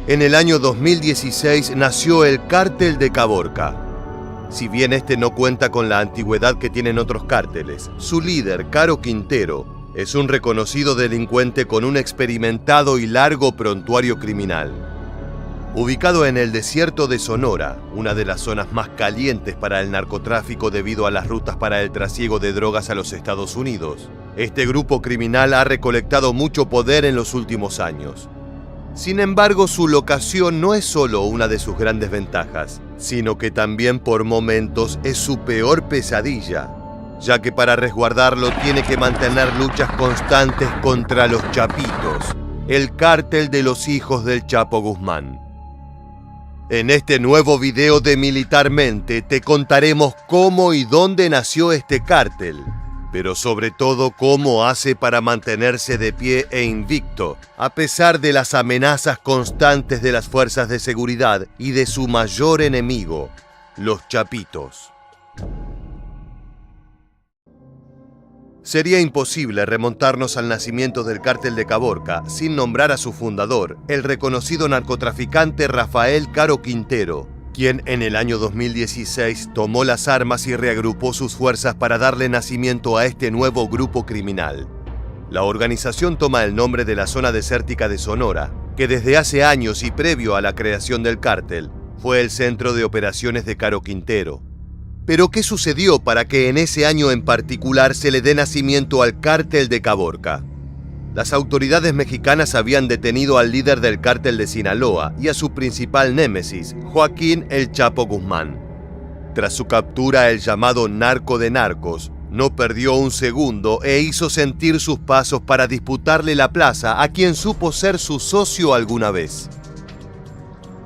En el año 2016 nació el Cártel de Caborca. Si bien este no cuenta con la antigüedad que tienen otros cárteles, su líder, Caro Quintero, es un reconocido delincuente con un experimentado y largo prontuario criminal. Ubicado en el desierto de Sonora, una de las zonas más calientes para el narcotráfico debido a las rutas para el trasiego de drogas a los Estados Unidos, este grupo criminal ha recolectado mucho poder en los últimos años. Sin embargo, su locación no es solo una de sus grandes ventajas, sino que también por momentos es su peor pesadilla, ya que para resguardarlo tiene que mantener luchas constantes contra los Chapitos, el cártel de los hijos del Chapo Guzmán. En este nuevo video de Militarmente te contaremos cómo y dónde nació este cártel, pero sobre todo cómo hace para mantenerse de pie e invicto, a pesar de las amenazas constantes de las fuerzas de seguridad y de su mayor enemigo, los Chapitos. Sería imposible remontarnos al nacimiento del Cártel de Caborca sin nombrar a su fundador, el reconocido narcotraficante Rafael Caro Quintero, quien en el año 2016 tomó las armas y reagrupó sus fuerzas para darle nacimiento a este nuevo grupo criminal. La organización toma el nombre de la zona desértica de Sonora, que desde hace años y previo a la creación del cártel, fue el centro de operaciones de Caro Quintero. Pero ¿qué sucedió para que en ese año en particular se le dé nacimiento al Cártel de Caborca? Las autoridades mexicanas habían detenido al líder del cártel de Sinaloa y a su principal némesis, Joaquín El Chapo Guzmán. Tras su captura, el llamado narco de narcos no perdió un segundo e hizo sentir sus pasos para disputarle la plaza a quien supo ser su socio alguna vez.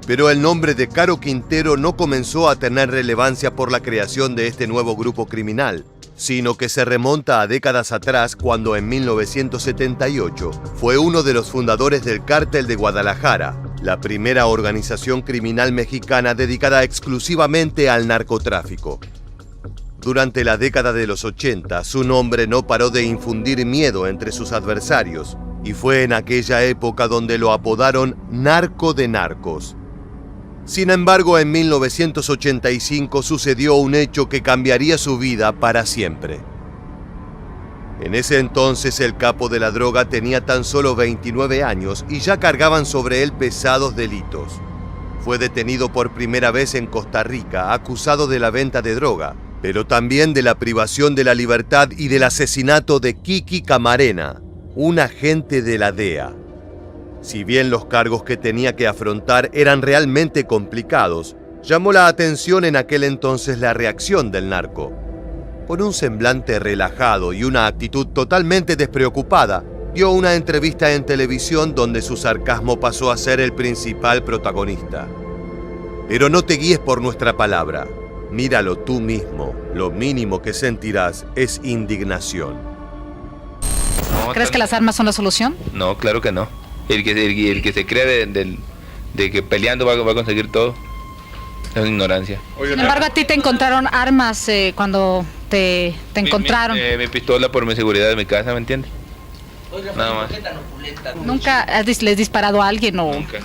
Pero el nombre de Caro Quintero no comenzó a tener relevancia por la creación de este nuevo grupo criminal, sino que se remonta a décadas atrás cuando en 1978 fue uno de los fundadores del Cártel de Guadalajara, la primera organización criminal mexicana dedicada exclusivamente al narcotráfico. Durante la década de los 80, su nombre no paró de infundir miedo entre sus adversarios, y fue en aquella época donde lo apodaron Narco de Narcos. Sin embargo, en 1985 sucedió un hecho que cambiaría su vida para siempre. En ese entonces el capo de la droga tenía tan solo 29 años y ya cargaban sobre él pesados delitos. Fue detenido por primera vez en Costa Rica, acusado de la venta de droga, pero también de la privación de la libertad y del asesinato de Kiki Camarena, un agente de la DEA. Si bien los cargos que tenía que afrontar eran realmente complicados, llamó la atención en aquel entonces la reacción del narco. Con un semblante relajado y una actitud totalmente despreocupada, dio una entrevista en televisión donde su sarcasmo pasó a ser el principal protagonista. Pero no te guíes por nuestra palabra, míralo tú mismo, lo mínimo que sentirás es indignación. ¿Crees que las armas son la solución? No, claro que no. El que se cree de que peleando va a conseguir todo es ignorancia. Sin embargo, a ti te encontraron armas cuando te encontraron. Mi pistola por mi seguridad de mi casa, ¿me entiendes? Nada más. ¿Nunca les disparado a alguien o Nunca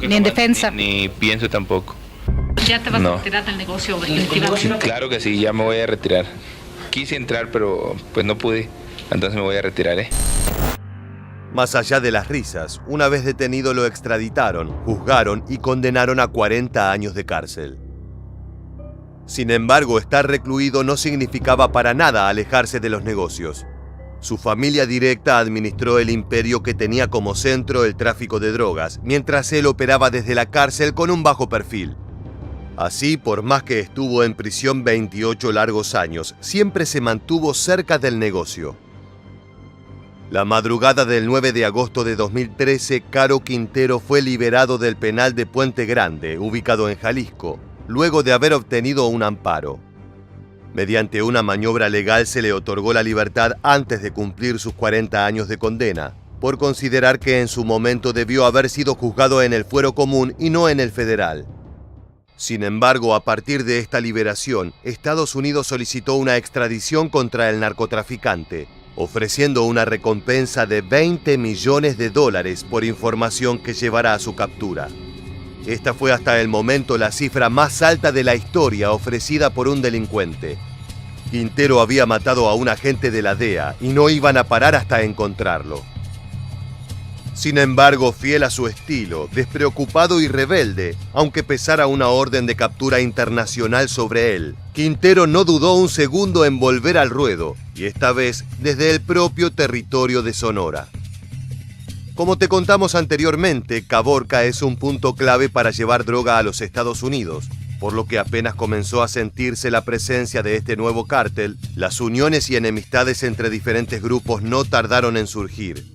ni en defensa? Ni pienso tampoco. ¿Ya te vas a retirar del negocio definitivamente? Sí, claro que sí, ya me voy a retirar. Quise entrar, pero pues no pude. Entonces me voy a retirar, Más allá de las risas, una vez detenido lo extraditaron, juzgaron y condenaron a 40 años de cárcel. Sin embargo, estar recluido no significaba para nada alejarse de los negocios. Su familia directa administró el imperio que tenía como centro el tráfico de drogas, mientras él operaba desde la cárcel con un bajo perfil. Así, por más que estuvo en prisión 28 largos años, siempre se mantuvo cerca del negocio. La madrugada del 9 de agosto de 2013, Caro Quintero fue liberado del penal de Puente Grande, ubicado en Jalisco, luego de haber obtenido un amparo. Mediante una maniobra legal se le otorgó la libertad antes de cumplir sus 40 años de condena, por considerar que en su momento debió haber sido juzgado en el fuero común y no en el federal. Sin embargo, a partir de esta liberación, Estados Unidos solicitó una extradición contra el narcotraficante, ofreciendo una recompensa de $20 millones por información que llevará a su captura. Esta fue hasta el momento la cifra más alta de la historia ofrecida por un delincuente. Quintero había matado a un agente de la DEA y no iban a parar hasta encontrarlo. Sin embargo, fiel a su estilo, despreocupado y rebelde, aunque pesara una orden de captura internacional sobre él, Quintero no dudó un segundo en volver al ruedo, y esta vez desde el propio territorio de Sonora. Como te contamos anteriormente, Caborca es un punto clave para llevar droga a los Estados Unidos, por lo que apenas comenzó a sentirse la presencia de este nuevo cártel, las uniones y enemistades entre diferentes grupos no tardaron en surgir.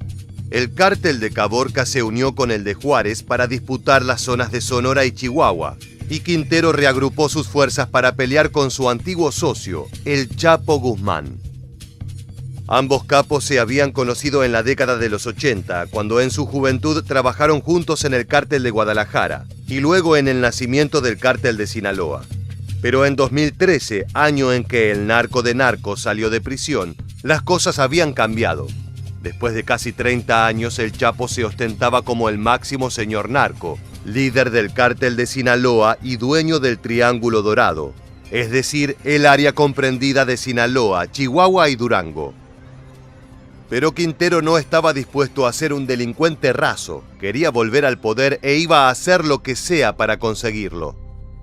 El cártel de Caborca se unió con el de Juárez para disputar las zonas de Sonora y Chihuahua, y Quintero reagrupó sus fuerzas para pelear con su antiguo socio, el Chapo Guzmán. Ambos capos se habían conocido en la década de los 80, cuando en su juventud trabajaron juntos en el cártel de Guadalajara, y luego en el nacimiento del cártel de Sinaloa. Pero en 2013, año en que el narco de narcos salió de prisión, las cosas habían cambiado. Después de casi 30 años, el Chapo se ostentaba como el máximo señor narco, líder del cártel de Sinaloa y dueño del Triángulo Dorado, es decir, el área comprendida de Sinaloa, Chihuahua y Durango. Pero Quintero no estaba dispuesto a ser un delincuente raso, quería volver al poder e iba a hacer lo que sea para conseguirlo.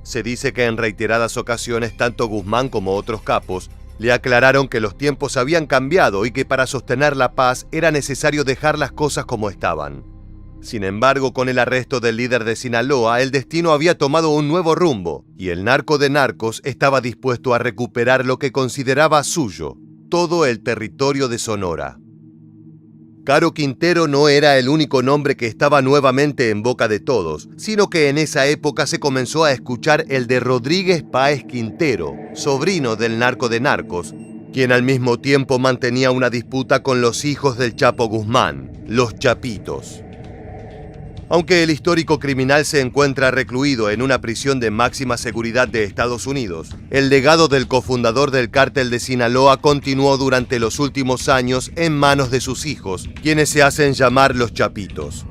Se dice que en reiteradas ocasiones tanto Guzmán como otros capos le aclararon que los tiempos habían cambiado y que para sostener la paz era necesario dejar las cosas como estaban. Sin embargo, con el arresto del líder de Sinaloa, el destino había tomado un nuevo rumbo y el narco de narcos estaba dispuesto a recuperar lo que consideraba suyo, todo el territorio de Sonora. Caro Quintero no era el único nombre que estaba nuevamente en boca de todos, sino que en esa época se comenzó a escuchar el de Rodríguez Páez Quintero, sobrino del narco de narcos, quien al mismo tiempo mantenía una disputa con los hijos del Chapo Guzmán, los Chapitos. Aunque el histórico criminal se encuentra recluido en una prisión de máxima seguridad de Estados Unidos, el legado del cofundador del cártel de Sinaloa continuó durante los últimos años en manos de sus hijos, quienes se hacen llamar los Chapitos.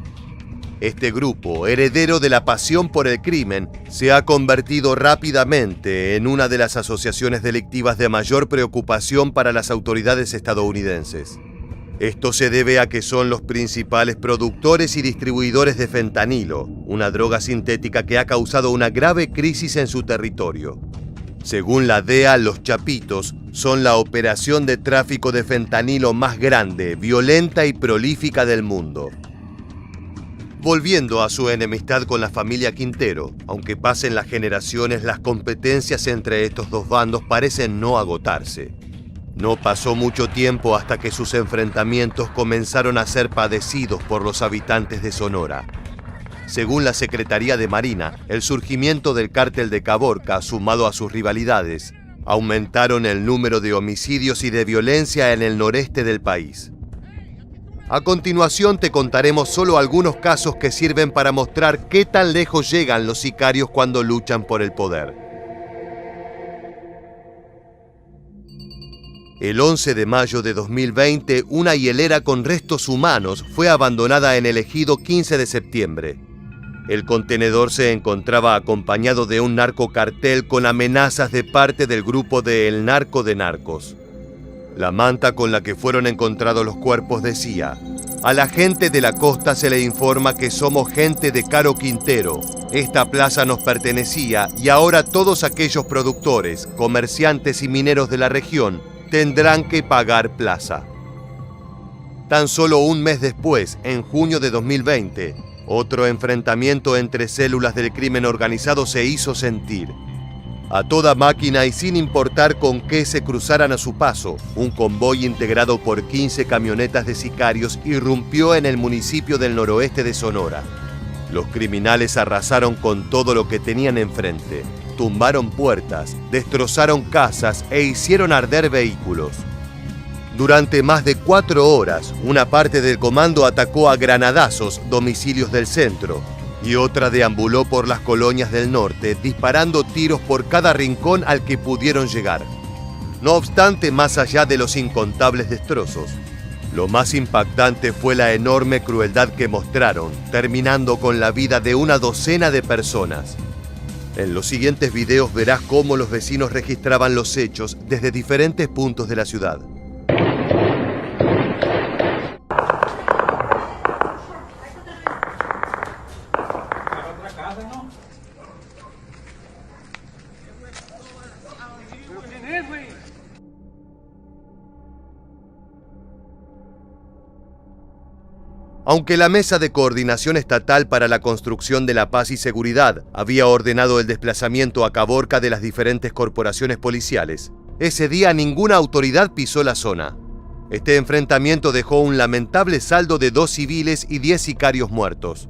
Este grupo, heredero de la pasión por el crimen, se ha convertido rápidamente en una de las asociaciones delictivas de mayor preocupación para las autoridades estadounidenses. Esto se debe a que son los principales productores y distribuidores de fentanilo, una droga sintética que ha causado una grave crisis en su territorio. Según la DEA, los Chapitos son la operación de tráfico de fentanilo más grande, violenta y prolífica del mundo. Volviendo a su enemistad con la familia Quintero, aunque pasen las generaciones, las competencias entre estos dos bandos parecen no agotarse. No pasó mucho tiempo hasta que sus enfrentamientos comenzaron a ser padecidos por los habitantes de Sonora. Según la Secretaría de Marina, el surgimiento del cártel de Caborca, sumado a sus rivalidades, aumentaron el número de homicidios y de violencia en el noreste del país. A continuación te contaremos solo algunos casos que sirven para mostrar qué tan lejos llegan los sicarios cuando luchan por el poder. El 11 de mayo de 2020, una hielera con restos humanos fue abandonada en el ejido 15 de septiembre. El contenedor se encontraba acompañado de un narcocartel con amenazas de parte del grupo de El Narco de Narcos. La manta con la que fueron encontrados los cuerpos decía: "A la gente de la costa se le informa que somos gente de Caro Quintero. Esta plaza nos pertenecía y ahora todos aquellos productores, comerciantes y mineros de la región tendrán que pagar plaza". Tan solo un mes después, en junio de 2020, otro enfrentamiento entre células del crimen organizado se hizo sentir. A toda máquina y sin importar con qué se cruzaran a su paso, un convoy integrado por 15 camionetas de sicarios irrumpió en el municipio del noroeste de Sonora. Los criminales arrasaron con todo lo que tenían enfrente. Tumbaron puertas, destrozaron casas e hicieron arder vehículos. Durante más de 4 horas, una parte del comando atacó a granadazos domicilios del centro y otra deambuló por las colonias del norte, disparando tiros por cada rincón al que pudieron llegar. No obstante, más allá de los incontables destrozos, Lo más impactante fue la enorme crueldad que mostraron, terminando con la vida de una docena de personas. En los siguientes videos verás cómo los vecinos registraban los hechos desde diferentes puntos de la ciudad. Aunque la Mesa de Coordinación Estatal para la Construcción de la Paz y Seguridad había ordenado el desplazamiento a Caborca de las diferentes corporaciones policiales, ese día ninguna autoridad pisó la zona. Este enfrentamiento dejó un lamentable saldo de 2 civiles y 10 sicarios muertos,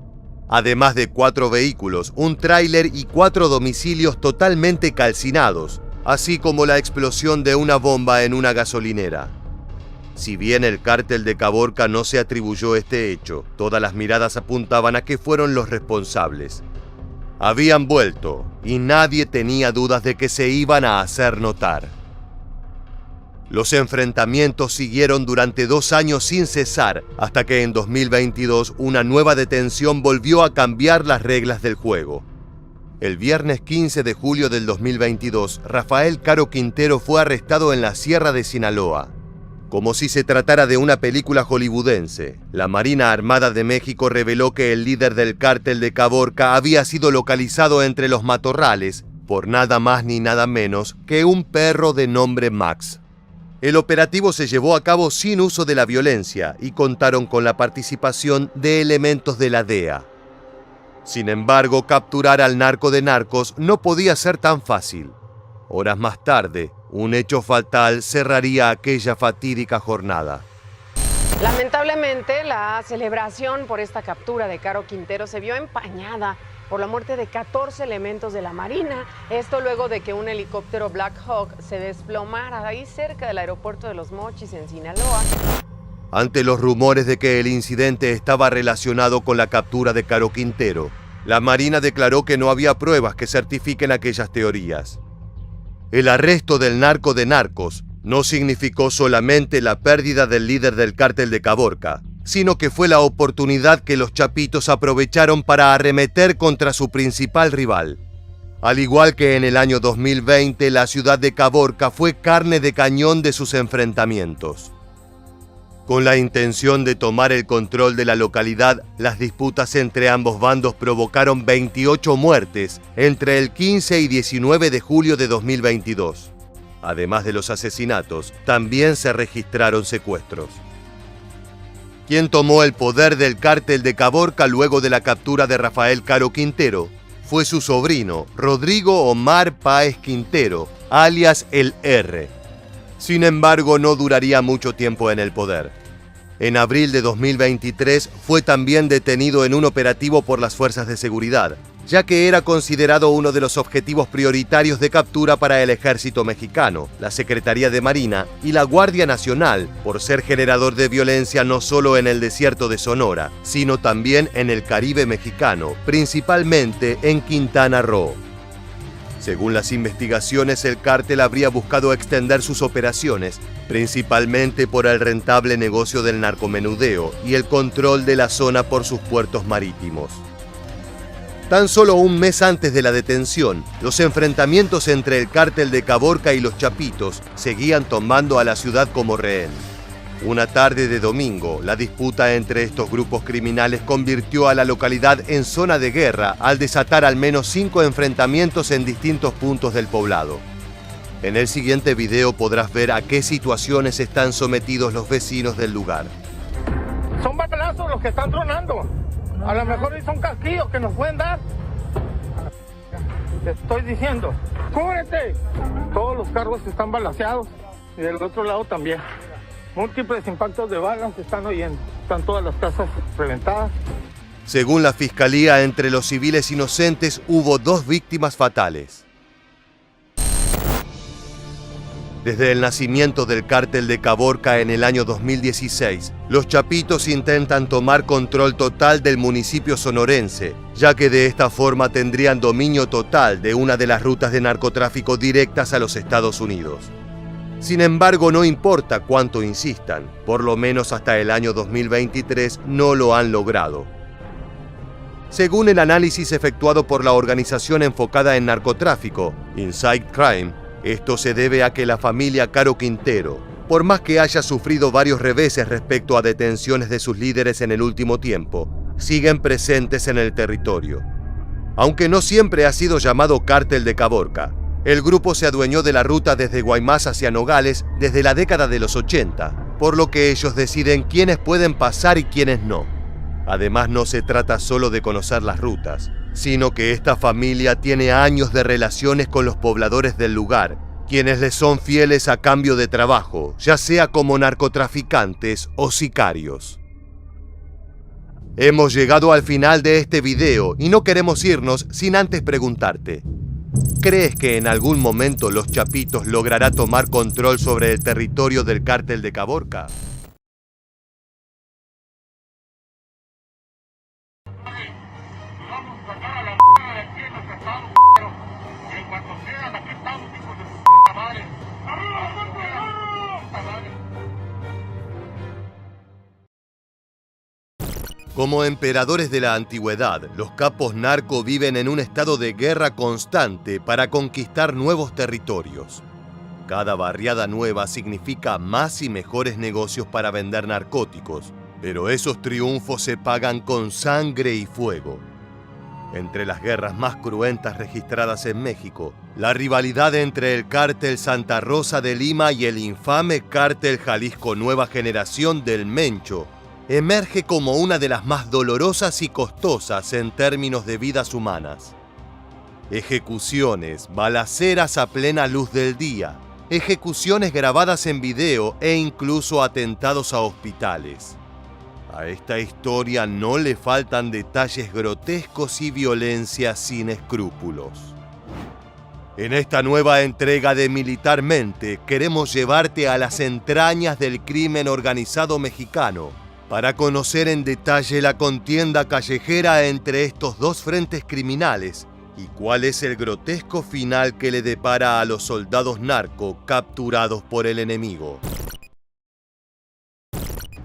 además de 4 vehículos, un tráiler y 4 domicilios totalmente calcinados, así como la explosión de una bomba en una gasolinera. Si bien el cártel de Caborca no se atribuyó este hecho, todas las miradas apuntaban a que fueron los responsables. Habían vuelto y nadie tenía dudas de que se iban a hacer notar. Los enfrentamientos siguieron durante 2 años sin cesar, hasta que en 2022 una nueva detención volvió a cambiar las reglas del juego. El viernes 15 de julio del 2022, Rafael Caro Quintero fue arrestado en la Sierra de Sinaloa. Como si se tratara de una película hollywoodense, la Marina Armada de México reveló que el líder del cártel de Caborca había sido localizado entre los matorrales por nada más ni nada menos que un perro de nombre Max. El operativo se llevó a cabo sin uso de la violencia y contaron con la participación de elementos de la DEA. Sin embargo, capturar al narco de narcos no podía ser tan fácil. Horas más tarde, un hecho fatal cerraría aquella fatídica jornada. Lamentablemente, la celebración por esta captura de Caro Quintero se vio empañada por la muerte de 14 elementos de la Marina. Esto luego de que un helicóptero Black Hawk se desplomara ahí cerca del aeropuerto de Los Mochis, en Sinaloa. Ante los rumores de que el incidente estaba relacionado con la captura de Caro Quintero, la Marina declaró que no había pruebas que certifiquen aquellas teorías. El arresto del narco de narcos no significó solamente la pérdida del líder del cártel de Caborca, sino que fue la oportunidad que los chapitos aprovecharon para arremeter contra su principal rival. Al igual que en el año 2020, la ciudad de Caborca fue carne de cañón de sus enfrentamientos. Con la intención de tomar el control de la localidad, las disputas entre ambos bandos provocaron 28 muertes entre el 15 y 19 de julio de 2022. Además de los asesinatos, también se registraron secuestros. Quien tomó el poder del cártel de Caborca luego de la captura de Rafael Caro Quintero fue su sobrino, Rodrigo Omar Páez Quintero, alias El R. Sin embargo, no duraría mucho tiempo en el poder. En abril de 2023 fue también detenido en un operativo por las fuerzas de seguridad, ya que era considerado uno de los objetivos prioritarios de captura para el ejército mexicano, la Secretaría de Marina y la Guardia Nacional, por ser generador de violencia no solo en el desierto de Sonora, sino también en el Caribe mexicano, principalmente en Quintana Roo. Según las investigaciones, el cártel habría buscado extender sus operaciones, principalmente por el rentable negocio del narcomenudeo y el control de la zona por sus puertos marítimos. Tan solo un mes antes de la detención, los enfrentamientos entre el cártel de Caborca y los chapitos seguían tomando a la ciudad como rehén. Una tarde de domingo, la disputa entre estos grupos criminales convirtió a la localidad en zona de guerra al desatar al menos 5 enfrentamientos en distintos puntos del poblado. En el siguiente video podrás ver a qué situaciones están sometidos los vecinos del lugar. Son balazos los que están tronando. A lo mejor son casquillos que nos pueden dar. Te estoy diciendo, ¡cúbrete! Todos los carros están balaceados y del otro lado también. Múltiples impactos de balas se están oyendo. Están todas las casas reventadas. Según la Fiscalía, entre los civiles inocentes hubo 2 víctimas fatales. Desde el nacimiento del cártel de Caborca en el año 2016, los chapitos intentan tomar control total del municipio sonorense, ya que de esta forma tendrían dominio total de una de las rutas de narcotráfico directas a los Estados Unidos. Sin embargo, no importa cuánto insistan, por lo menos hasta el año 2023 no lo han logrado. Según el análisis efectuado por la organización enfocada en narcotráfico, Inside Crime, esto se debe a que la familia Caro Quintero, por más que haya sufrido varios reveses respecto a detenciones de sus líderes en el último tiempo, siguen presentes en el territorio. Aunque no siempre ha sido llamado Cártel de Caborca, el grupo se adueñó de la ruta desde Guaymas hacia Nogales desde la década de los 80, por lo que ellos deciden quiénes pueden pasar y quiénes no. Además, no se trata solo de conocer las rutas, sino que esta familia tiene años de relaciones con los pobladores del lugar, quienes les son fieles a cambio de trabajo, ya sea como narcotraficantes o sicarios. Hemos llegado al final de este video y no queremos irnos sin antes preguntarte: ¿crees que en algún momento Los Chapitos logrará tomar control sobre el territorio del Cártel de Caborca? Como emperadores de la antigüedad, los capos narco viven en un estado de guerra constante para conquistar nuevos territorios. Cada barriada nueva significa más y mejores negocios para vender narcóticos, pero esos triunfos se pagan con sangre y fuego. Entre las guerras más cruentas registradas en México, la rivalidad entre el Cártel Santa Rosa de Lima y el infame Cártel Jalisco Nueva Generación del Mencho emerge como una de las más dolorosas y costosas en términos de vidas humanas. Ejecuciones, balaceras a plena luz del día, ejecuciones grabadas en video e incluso atentados a hospitales. A esta historia no le faltan detalles grotescos y violencia sin escrúpulos. En esta nueva entrega de Militarmente queremos llevarte a las entrañas del crimen organizado mexicano para conocer en detalle la contienda callejera entre estos dos frentes criminales y cuál es el grotesco final que le depara a los soldados narco capturados por el enemigo.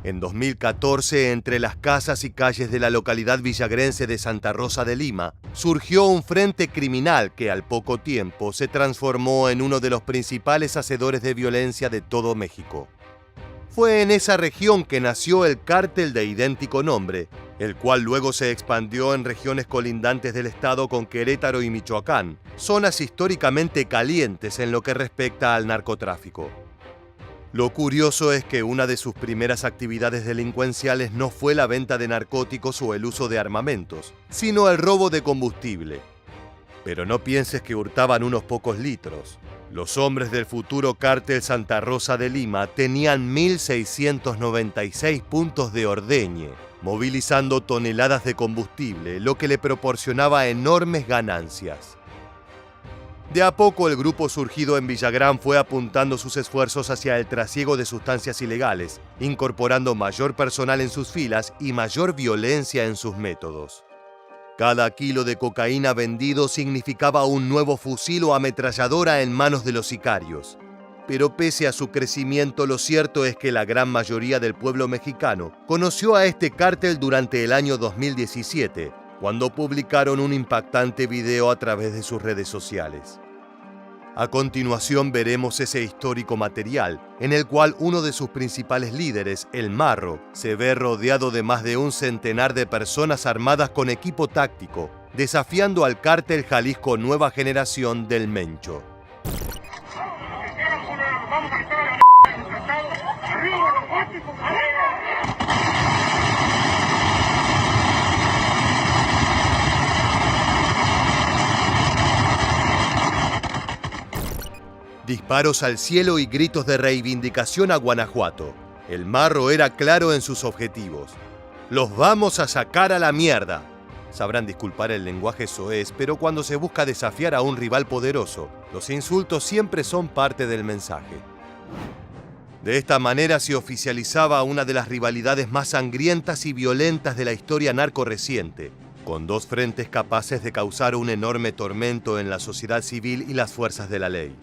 En 2014, entre las casas y calles de la localidad villagrense de Santa Rosa de Lima, surgió un frente criminal que al poco tiempo se transformó en uno de los principales hacedores de violencia de todo México. Fue en esa región que nació el cártel de idéntico nombre, el cual luego se expandió en regiones colindantes del estado con Querétaro y Michoacán, zonas históricamente calientes en lo que respecta al narcotráfico. Lo curioso es que una de sus primeras actividades delincuenciales no fue la venta de narcóticos o el uso de armamentos, sino el robo de combustible. Pero no pienses que hurtaban unos pocos litros. Los hombres del futuro cártel Santa Rosa de Lima tenían 1.696 puntos de ordeñe, movilizando toneladas de combustible, lo que le proporcionaba enormes ganancias. De a poco el grupo surgido en Villagrán fue apuntando sus esfuerzos hacia el trasiego de sustancias ilegales, incorporando mayor personal en sus filas y mayor violencia en sus métodos. Cada kilo de cocaína vendido significaba un nuevo fusil o ametralladora en manos de los sicarios. Pero pese a su crecimiento, lo cierto es que la gran mayoría del pueblo mexicano conoció a este cártel durante el año 2017, cuando publicaron un impactante video a través de sus redes sociales. A continuación veremos ese histórico material, en el cual uno de sus principales líderes, el Marro, se ve rodeado de más de un centenar de personas armadas con equipo táctico, desafiando al cártel Jalisco Nueva Generación del Mencho. Disparos al cielo y gritos de reivindicación a Guanajuato. El Marro era claro en sus objetivos. ¡Los vamos a sacar a la mierda! Sabrán disculpar el lenguaje soez, pero cuando se busca desafiar a un rival poderoso, los insultos siempre son parte del mensaje. De esta manera se oficializaba una de las rivalidades más sangrientas y violentas de la historia narco reciente, con dos frentes capaces de causar un enorme tormento en la sociedad civil y las fuerzas de la ley.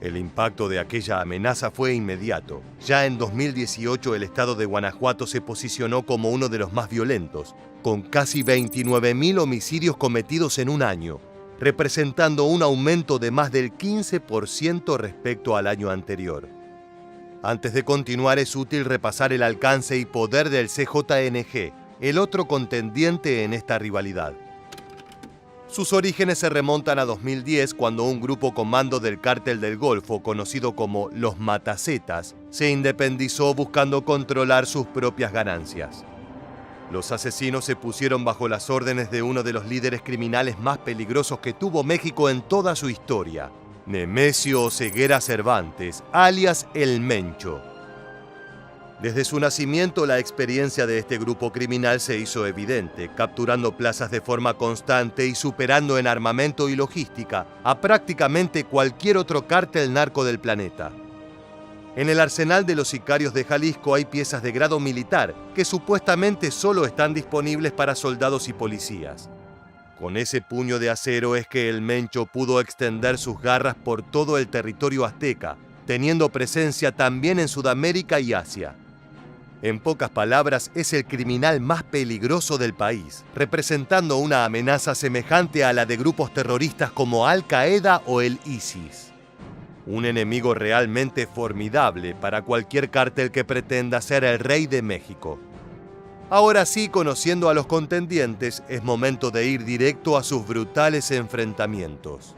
El impacto de aquella amenaza fue inmediato. Ya en 2018 el estado de Guanajuato se posicionó como uno de los más violentos, con casi 29.000 homicidios cometidos en un año, representando un aumento de más del 15% respecto al año anterior. Antes de continuar es útil repasar el alcance y poder del CJNG, el otro contendiente en esta rivalidad. Sus orígenes se remontan a 2010, cuando un grupo comando del Cártel del Golfo, conocido como los Matacetas, se independizó buscando controlar sus propias ganancias. Los asesinos se pusieron bajo las órdenes de uno de los líderes criminales más peligrosos que tuvo México en toda su historia, Nemesio Oseguera Cervantes, alias El Mencho. Desde su nacimiento, la experiencia de este grupo criminal se hizo evidente, capturando plazas de forma constante y superando en armamento y logística a prácticamente cualquier otro cártel narco del planeta. En el arsenal de los sicarios de Jalisco hay piezas de grado militar que supuestamente solo están disponibles para soldados y policías. Con ese puño de acero es que el Mencho pudo extender sus garras por todo el territorio azteca, teniendo presencia también en Sudamérica y Asia. En pocas palabras, es el criminal más peligroso del país, representando una amenaza semejante a la de grupos terroristas como Al-Qaeda o el ISIS. Un enemigo realmente formidable para cualquier cártel que pretenda ser el rey de México. Ahora sí, conociendo a los contendientes, es momento de ir directo a sus brutales enfrentamientos.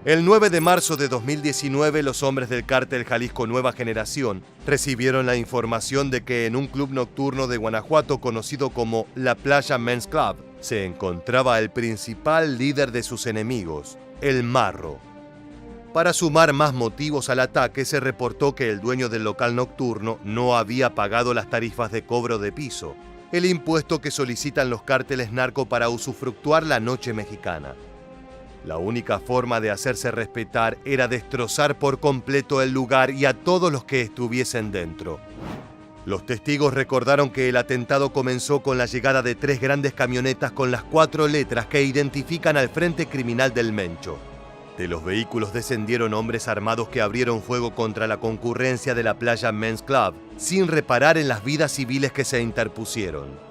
El 9 de marzo de 2019, los hombres del cártel Jalisco Nueva Generación recibieron la información de que en un club nocturno de Guanajuato conocido como La Playa Men's Club se encontraba el principal líder de sus enemigos, el Marro. Para sumar más motivos al ataque, se reportó que el dueño del local nocturno no había pagado las tarifas de cobro de piso, el impuesto que solicitan los cárteles narco para usufructuar la noche mexicana. La única forma de hacerse respetar era destrozar por completo el lugar y a todos los que estuviesen dentro. Los testigos recordaron que el atentado comenzó con la llegada de 3 grandes camionetas con las 4 letras que identifican al frente criminal del Mencho. De los vehículos descendieron hombres armados que abrieron fuego contra la concurrencia de la Playa Men's Club, sin reparar en las vidas civiles que se interpusieron.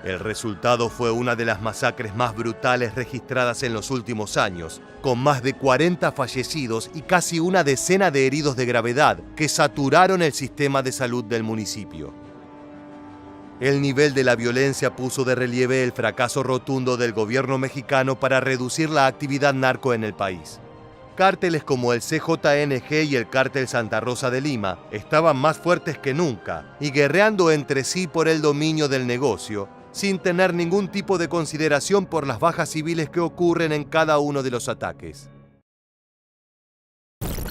El resultado fue una de las masacres más brutales registradas en los últimos años, con más de 40 fallecidos y casi una decena de heridos de gravedad que saturaron el sistema de salud del municipio. El nivel de la violencia puso de relieve el fracaso rotundo del gobierno mexicano para reducir la actividad narco en el país. Cárteles como el CJNG y el Cártel Santa Rosa de Lima estaban más fuertes que nunca y guerreando entre sí por el dominio del negocio, sin tener ningún tipo de consideración por las bajas civiles que ocurren en cada uno de los ataques.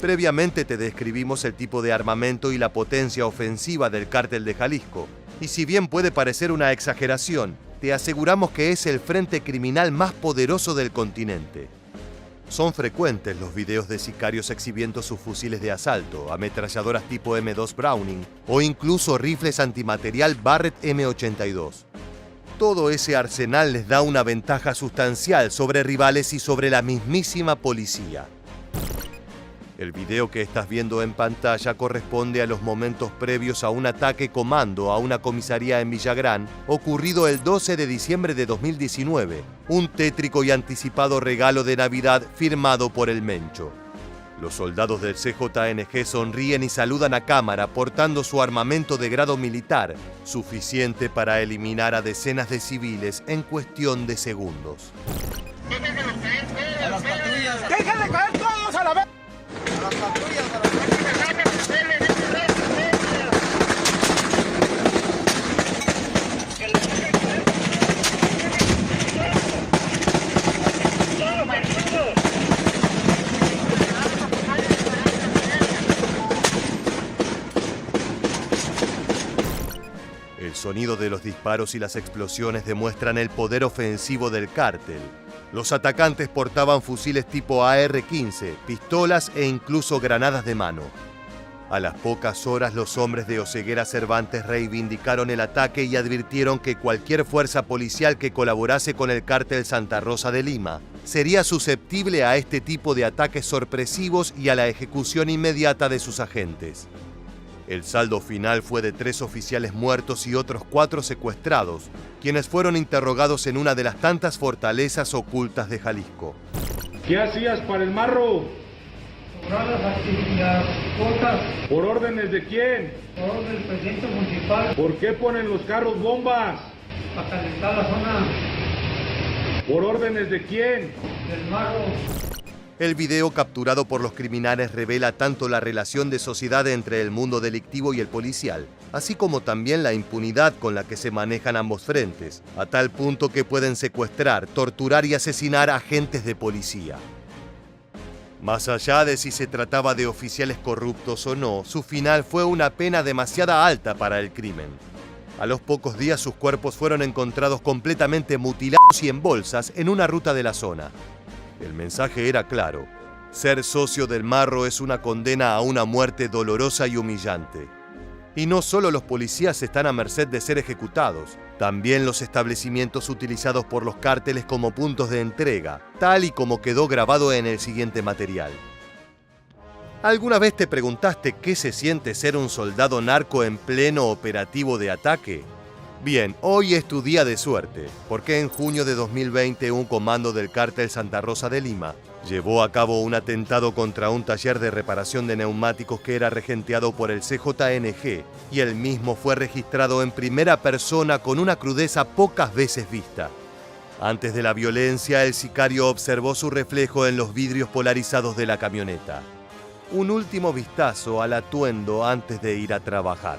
Previamente te describimos el tipo de armamento y la potencia ofensiva del Cártel de Jalisco, y si bien puede parecer una exageración, te aseguramos que es el frente criminal más poderoso del continente. Son frecuentes los videos de sicarios exhibiendo sus fusiles de asalto, ametralladoras tipo M2 Browning o incluso rifles antimaterial Barrett M82. Todo ese arsenal les da una ventaja sustancial sobre rivales y sobre la mismísima policía. El video que estás viendo en pantalla corresponde a los momentos previos a un ataque comando a una comisaría en Villagrán, ocurrido el 12 de diciembre de 2019, un tétrico y anticipado regalo de Navidad firmado por el Mencho. Los soldados del CJNG sonríen y saludan a cámara portando su armamento de grado militar, suficiente para eliminar a decenas de civiles en cuestión de segundos. ¡Dejen de caer todos a la vez! El sonido de los disparos y las explosiones demuestran el poder ofensivo del cártel. Los atacantes portaban fusiles tipo AR-15, pistolas e incluso granadas de mano. A las pocas horas, los hombres de Oseguera Cervantes reivindicaron el ataque y advirtieron que cualquier fuerza policial que colaborase con el cártel Santa Rosa de Lima sería susceptible a este tipo de ataques sorpresivos y a la ejecución inmediata de sus agentes. El saldo final fue de 3 oficiales muertos y otros 4 secuestrados, quienes fueron interrogados en una de las tantas fortalezas ocultas de Jalisco. ¿Qué hacías para el marro? Las cosas. ¿Por órdenes de quién? Por orden del presidente municipal. ¿Por qué ponen los carros bombas? Para calentar la zona. ¿Por órdenes de quién? Del marro. El video capturado por los criminales revela tanto la relación de sociedad entre el mundo delictivo y el policial, así como también la impunidad con la que se manejan ambos frentes, a tal punto que pueden secuestrar, torturar y asesinar agentes de policía. Más allá de si se trataba de oficiales corruptos o no, su final fue una pena demasiado alta para el crimen. A los pocos días sus cuerpos fueron encontrados completamente mutilados y en bolsas en una ruta de la zona. El mensaje era claro: ser socio del marro es una condena a una muerte dolorosa y humillante. Y no solo los policías están a merced de ser ejecutados, también los establecimientos utilizados por los cárteles como puntos de entrega, tal y como quedó grabado en el siguiente material. ¿Alguna vez te preguntaste qué se siente ser un soldado narco en pleno operativo de ataque? Bien, hoy es tu día de suerte, porque en junio de 2020 un comando del cártel Santa Rosa de Lima llevó a cabo un atentado contra un taller de reparación de neumáticos que era regenteado por el CJNG, y el mismo fue registrado en primera persona con una crudeza pocas veces vista. Antes de la violencia, el sicario observó su reflejo en los vidrios polarizados de la camioneta. Un último vistazo al atuendo antes de ir a trabajar.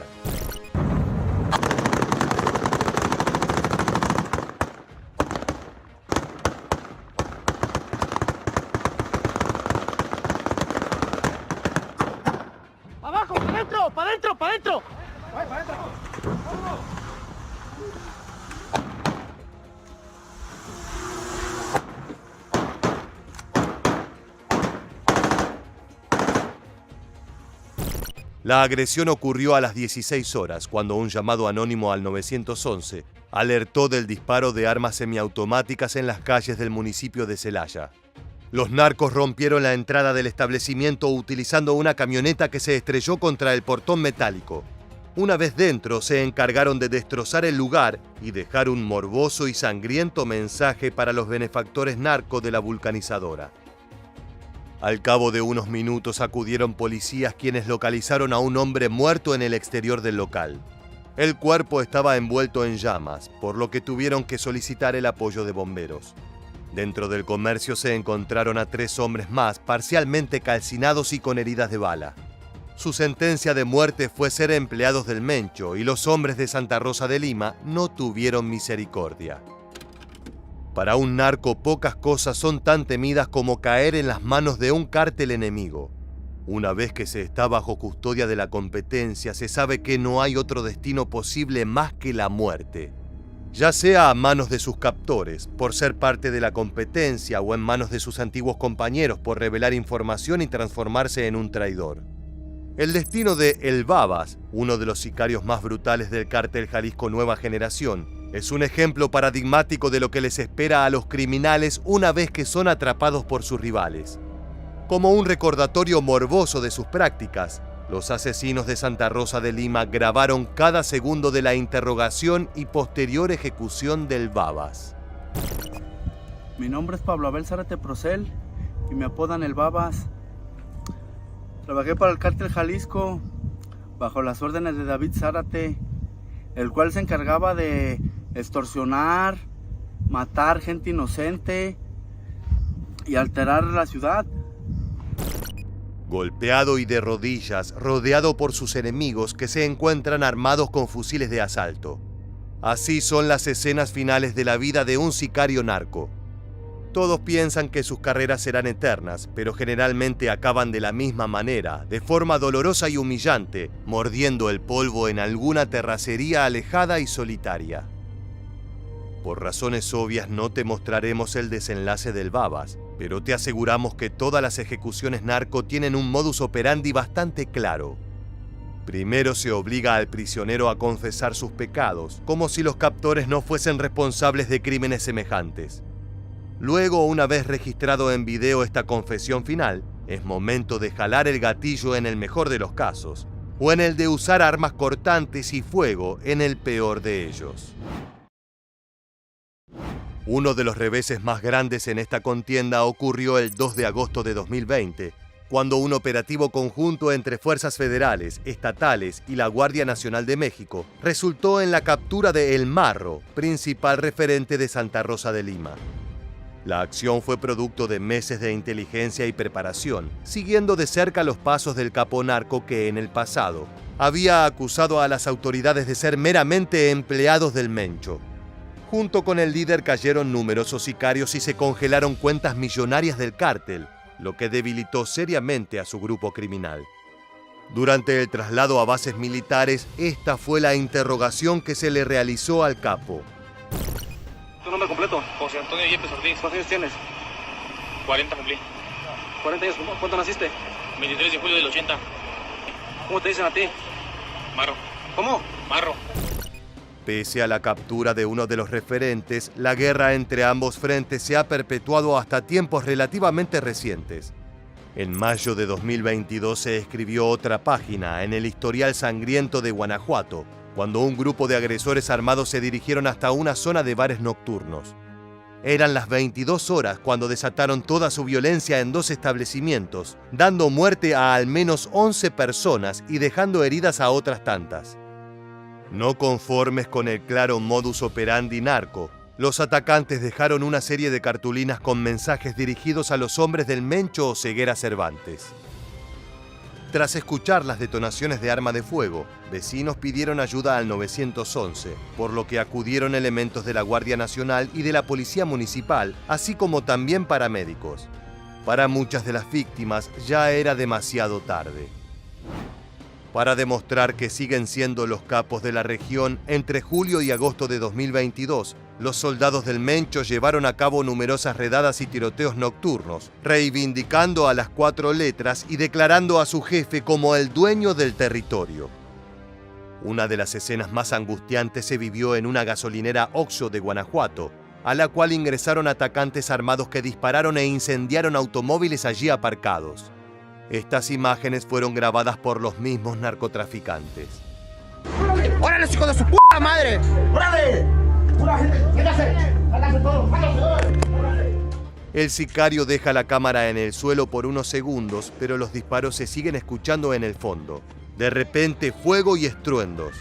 ¡Abajo! ¡Para adentro! ¡Para adentro! ¡Para adentro! La agresión ocurrió a las 16 horas, cuando un llamado anónimo al 911 alertó del disparo de armas semiautomáticas en las calles del municipio de Celaya. Los narcos rompieron la entrada del establecimiento utilizando una camioneta que se estrelló contra el portón metálico. Una vez dentro, se encargaron de destrozar el lugar y dejar un morboso y sangriento mensaje para los benefactores narcos de la vulcanizadora. Al cabo de unos minutos acudieron policías, quienes localizaron a un hombre muerto en el exterior del local. El cuerpo estaba envuelto en llamas, por lo que tuvieron que solicitar el apoyo de bomberos. Dentro del comercio se encontraron a 3 hombres más, parcialmente calcinados y con heridas de bala. Su sentencia de muerte fue ser empleados del Mencho, y los hombres de Santa Rosa de Lima no tuvieron misericordia. Para un narco, pocas cosas son tan temidas como caer en las manos de un cártel enemigo. Una vez que se está bajo custodia de la competencia, se sabe que no hay otro destino posible más que la muerte. Ya sea a manos de sus captores, por ser parte de la competencia, o en manos de sus antiguos compañeros por revelar información y transformarse en un traidor. El destino de El Babas, uno de los sicarios más brutales del cártel Jalisco Nueva Generación, es un ejemplo paradigmático de lo que les espera a los criminales una vez que son atrapados por sus rivales. Como un recordatorio morboso de sus prácticas, los asesinos de Santa Rosa de Lima grabaron cada segundo de la interrogación y posterior ejecución del Babas. Mi nombre es Pablo Abel Zárate Procel y me apodan El Babas. Trabajé para el cártel Jalisco bajo las órdenes de David Zárate, el cual se encargaba de extorsionar, matar gente inocente y alterar la ciudad. Golpeado y de rodillas, rodeado por sus enemigos que se encuentran armados con fusiles de asalto. Así son las escenas finales de la vida de un sicario narco. Todos piensan que sus carreras serán eternas, pero generalmente acaban de la misma manera, de forma dolorosa y humillante, mordiendo el polvo en alguna terracería alejada y solitaria. Por razones obvias no te mostraremos el desenlace del Babas, pero te aseguramos que todas las ejecuciones narco tienen un modus operandi bastante claro. Primero se obliga al prisionero a confesar sus pecados, como si los captores no fuesen responsables de crímenes semejantes. Luego, una vez registrado en video esta confesión final, es momento de jalar el gatillo en el mejor de los casos, o en el de usar armas cortantes y fuego en el peor de ellos. Uno de los reveses más grandes en esta contienda ocurrió el 2 de agosto de 2020, cuando un operativo conjunto entre fuerzas federales, estatales y la Guardia Nacional de México resultó en la captura de El Marro, principal referente de Santa Rosa de Lima. La acción fue producto de meses de inteligencia y preparación, siguiendo de cerca los pasos del capo narco que en el pasado había acusado a las autoridades de ser meramente empleados del Mencho. Junto con el líder cayeron numerosos sicarios y se congelaron cuentas millonarias del cártel, lo que debilitó seriamente a su grupo criminal. Durante el traslado a bases militares, esta fue la interrogación que se le realizó al capo. ¿Tu nombre completo? José Antonio Yepes Ortiz. ¿Cuántos años tienes? 40 cumplí. 40 años. ¿Cuánto naciste? 23 de julio del 80. ¿Cómo te dicen a ti? Marro. ¿Cómo? Marro. Pese a la captura de uno de los referentes, la guerra entre ambos frentes se ha perpetuado hasta tiempos relativamente recientes. En mayo de 2022 se escribió otra página en el historial sangriento de Guanajuato, cuando un grupo de agresores armados se dirigieron hasta una zona de bares nocturnos. Eran las 22 horas cuando desataron toda su violencia en 2 establecimientos, dando muerte a al menos 11 personas y dejando heridas a otras tantas. No conformes con el claro modus operandi narco, los atacantes dejaron una serie de cartulinas con mensajes dirigidos a los hombres del Mencho o Ceguera Cervantes. Tras escuchar las detonaciones de arma de fuego, vecinos pidieron ayuda al 911, por lo que acudieron elementos de la Guardia Nacional y de la Policía Municipal, así como también paramédicos. Para muchas de las víctimas ya era demasiado tarde. Para demostrar que siguen siendo los capos de la región, entre julio y agosto de 2022, los soldados del Mencho llevaron a cabo numerosas redadas y tiroteos nocturnos, reivindicando a las 4 letras y declarando a su jefe como el dueño del territorio. Una de las escenas más angustiantes se vivió en una gasolinera Oxxo de Guanajuato, a la cual ingresaron atacantes armados que dispararon e incendiaron automóviles allí aparcados. Estas imágenes fueron grabadas por los mismos narcotraficantes. ¡Órale, hijo de su puta madre! ¡Órale! El sicario deja la cámara en el suelo por unos segundos, pero los disparos se siguen escuchando en el fondo. De repente, fuego y estruendos.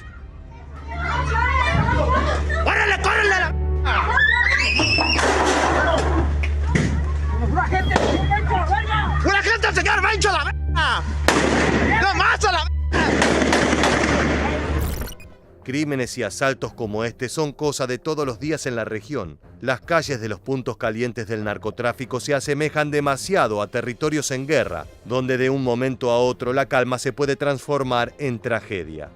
¡Órale, córrele a la... ¡Una gente al señor Mencho, la verga! ¡No más a la verga! Crímenes y asaltos como este son cosa de todos los días en la región. Las calles de los puntos calientes del narcotráfico se asemejan demasiado a territorios en guerra, donde de un momento a otro la calma se puede transformar en tragedia.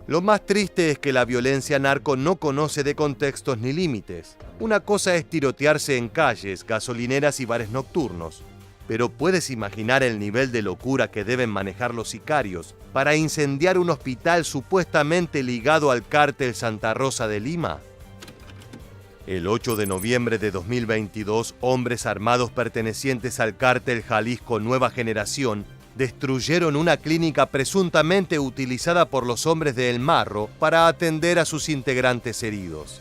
Lo más triste es que la violencia narco no conoce de contextos ni límites. Una cosa es tirotearse en calles, gasolineras y bares nocturnos. Pero ¿puedes imaginar el nivel de locura que deben manejar los sicarios para incendiar un hospital supuestamente ligado al cártel Santa Rosa de Lima? El 8 de noviembre de 2022, hombres armados pertenecientes al cártel Jalisco Nueva Generación destruyeron una clínica presuntamente utilizada por los hombres de El Marro para atender a sus integrantes heridos.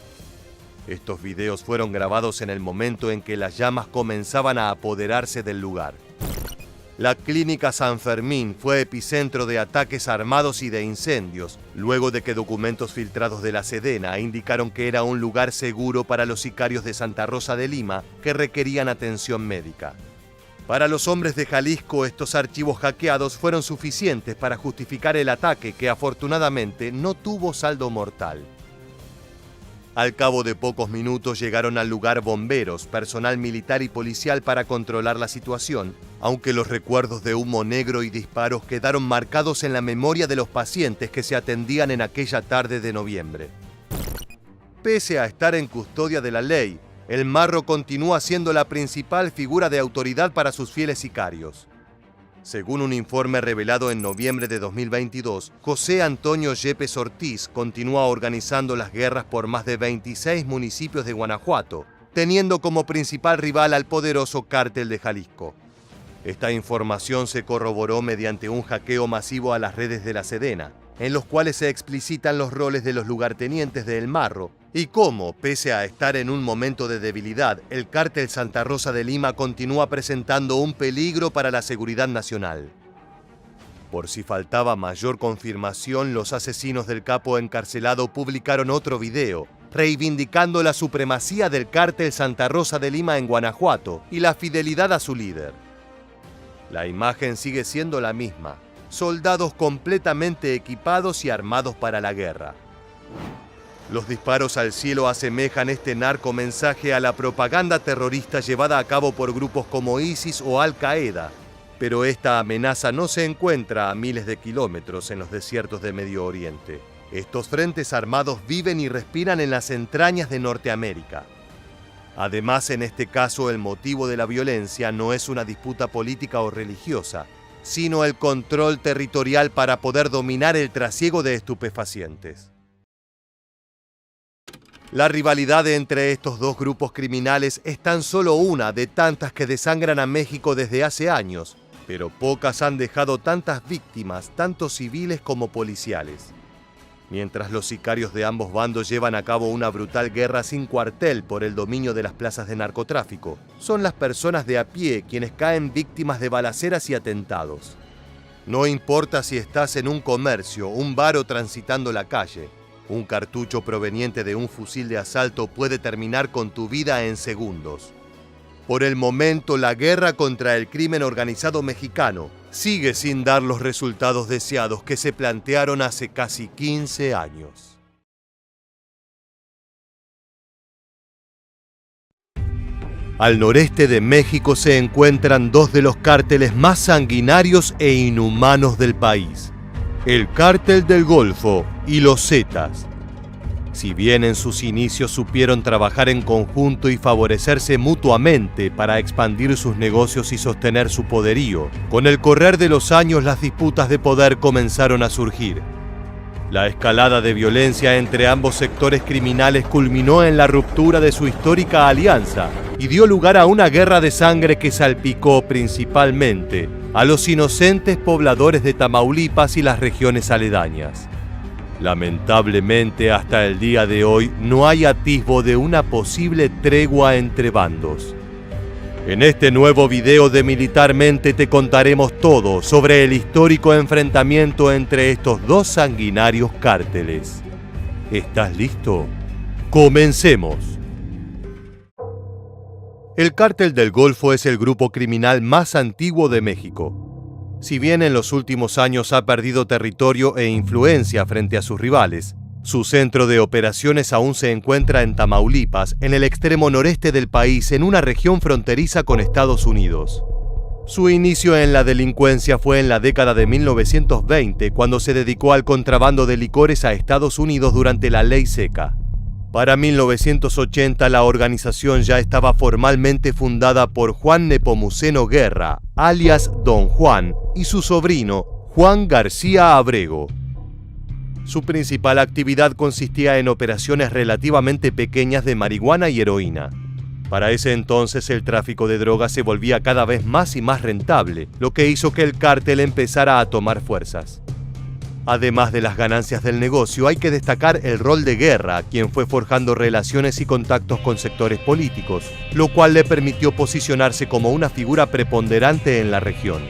Estos videos fueron grabados en el momento en que las llamas comenzaban a apoderarse del lugar. La clínica San Fermín fue epicentro de ataques armados y de incendios, luego de que documentos filtrados de la Sedena indicaron que era un lugar seguro para los sicarios de Santa Rosa de Lima que requerían atención médica. Para los hombres de Jalisco, estos archivos hackeados fueron suficientes para justificar el ataque que afortunadamente no tuvo saldo mortal. Al cabo de pocos minutos llegaron al lugar bomberos, personal militar y policial para controlar la situación, aunque los recuerdos de humo negro y disparos quedaron marcados en la memoria de los pacientes que se atendían en aquella tarde de noviembre. Pese a estar en custodia de la ley, El Marro continúa siendo la principal figura de autoridad para sus fieles sicarios. Según un informe revelado en noviembre de 2022, José Antonio Yepes Ortiz continúa organizando las guerras por más de 26 municipios de Guanajuato, teniendo como principal rival al poderoso Cártel de Jalisco. Esta información se corroboró mediante un hackeo masivo a las redes de la Sedena, en los cuales se explicitan los roles de los lugartenientes de El Marro y cómo, pese a estar en un momento de debilidad, el Cártel Santa Rosa de Lima continúa presentando un peligro para la seguridad nacional. Por si faltaba mayor confirmación, los asesinos del capo encarcelado publicaron otro video, reivindicando la supremacía del Cártel Santa Rosa de Lima en Guanajuato y la fidelidad a su líder. La imagen sigue siendo la misma: soldados completamente equipados y armados para la guerra. Los disparos al cielo asemejan este narcomensaje a la propaganda terrorista llevada a cabo por grupos como ISIS o Al-Qaeda, pero esta amenaza no se encuentra a miles de kilómetros en los desiertos de Medio Oriente. Estos frentes armados viven y respiran en las entrañas de Norteamérica. Además, en este caso, el motivo de la violencia no es una disputa política o religiosa, sino el control territorial para poder dominar el trasiego de estupefacientes. La rivalidad entre estos dos grupos criminales es tan solo una de tantas que desangran a México desde hace años, pero pocas han dejado tantas víctimas, tanto civiles como policiales. Mientras los sicarios de ambos bandos llevan a cabo una brutal guerra sin cuartel por el dominio de las plazas de narcotráfico, son las personas de a pie quienes caen víctimas de balaceras y atentados. No importa si estás en un comercio, un bar o transitando la calle, un cartucho proveniente de un fusil de asalto puede terminar con tu vida en segundos. Por el momento, la guerra contra el crimen organizado mexicano sigue sin dar los resultados deseados que se plantearon hace casi 15 años. Al noreste de México se encuentran dos de los cárteles más sanguinarios e inhumanos del país: el Cártel del Golfo y los Zetas. Si bien en sus inicios supieron trabajar en conjunto y favorecerse mutuamente para expandir sus negocios y sostener su poderío, con el correr de los años las disputas de poder comenzaron a surgir. La escalada de violencia entre ambos sectores criminales culminó en la ruptura de su histórica alianza y dio lugar a una guerra de sangre que salpicó principalmente a los inocentes pobladores de Tamaulipas y las regiones aledañas. Lamentablemente, hasta el día de hoy no hay atisbo de una posible tregua entre bandos. En este nuevo video de Militarmente te contaremos todo sobre el histórico enfrentamiento entre estos dos sanguinarios cárteles. ¿Estás listo? ¡Comencemos! El Cártel del Golfo es el grupo criminal más antiguo de México. Si bien en los últimos años ha perdido territorio e influencia frente a sus rivales, su centro de operaciones aún se encuentra en Tamaulipas, en el extremo noreste del país, en una región fronteriza con Estados Unidos. Su inicio en la delincuencia fue en la década de 1920, cuando se dedicó al contrabando de licores a Estados Unidos durante la Ley Seca. Para 1980 la organización ya estaba formalmente fundada por Juan Nepomuceno Guerra, alias Don Juan, y su sobrino, Juan García Abrego. Su principal actividad consistía en operaciones relativamente pequeñas de marihuana y heroína. Para ese entonces el tráfico de drogas se volvía cada vez más y más rentable, lo que hizo que el cártel empezara a tomar fuerzas. Además de las ganancias del negocio, hay que destacar el rol de Guerra, quien fue forjando relaciones y contactos con sectores políticos, lo cual le permitió posicionarse como una figura preponderante en la región.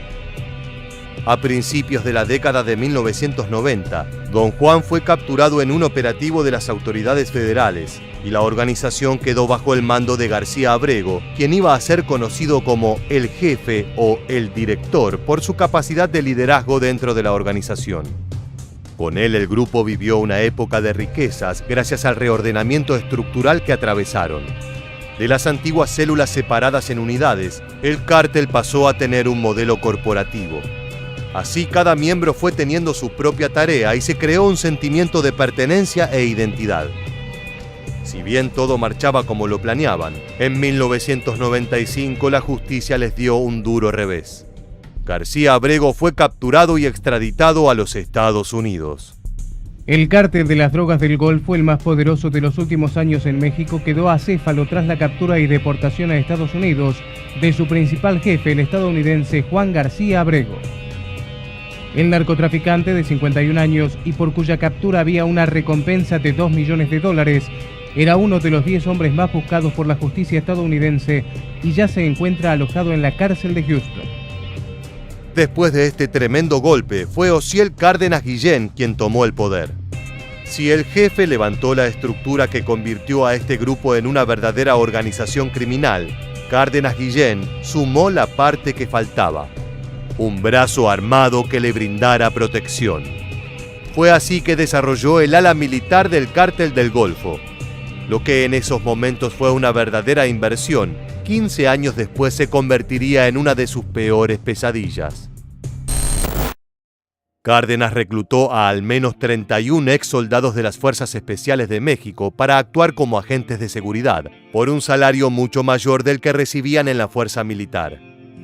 A principios de la década de 1990, Don Juan fue capturado en un operativo de las autoridades federales y la organización quedó bajo el mando de García Abrego, quien iba a ser conocido como el jefe o el director por su capacidad de liderazgo dentro de la organización. Con él el grupo vivió una época de riquezas gracias al reordenamiento estructural que atravesaron. De las antiguas células separadas en unidades, el cártel pasó a tener un modelo corporativo. Así cada miembro fue teniendo su propia tarea y se creó un sentimiento de pertenencia e identidad. Si bien todo marchaba como lo planeaban, en 1995 la justicia les dio un duro revés. García Abrego fue capturado y extraditado a los Estados Unidos. El cártel de las drogas del Golfo, el más poderoso de los últimos años en México, quedó acéfalo tras la captura y deportación a Estados Unidos de su principal jefe, el estadounidense Juan García Abrego. El narcotraficante de 51 años y por cuya captura había una recompensa de $2 millones, era uno de los 10 hombres más buscados por la justicia estadounidense y ya se encuentra alojado en la cárcel de Houston. Después de este tremendo golpe, fue Osiel Cárdenas Guillén quien tomó el poder. Si el jefe levantó la estructura que convirtió a este grupo en una verdadera organización criminal, Cárdenas Guillén sumó la parte que faltaba: un brazo armado que le brindara protección. Fue así que desarrolló el ala militar del Cártel del Golfo. Lo que en esos momentos fue una verdadera inversión, 15 años después se convertiría en una de sus peores pesadillas. Cárdenas reclutó a al menos 31 ex soldados de las Fuerzas Especiales de México para actuar como agentes de seguridad, por un salario mucho mayor del que recibían en la fuerza militar.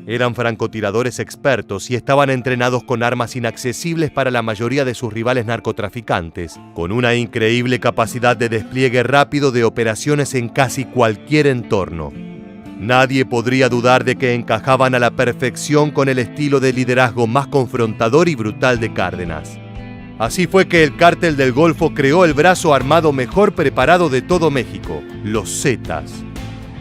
Eran francotiradores expertos y estaban entrenados con armas inaccesibles para la mayoría de sus rivales narcotraficantes, con una increíble capacidad de despliegue rápido de operaciones en casi cualquier entorno. Nadie podría dudar de que encajaban a la perfección con el estilo de liderazgo más confrontador y brutal de Cárdenas. Así fue que el Cártel del Golfo creó el brazo armado mejor preparado de todo México, los Zetas.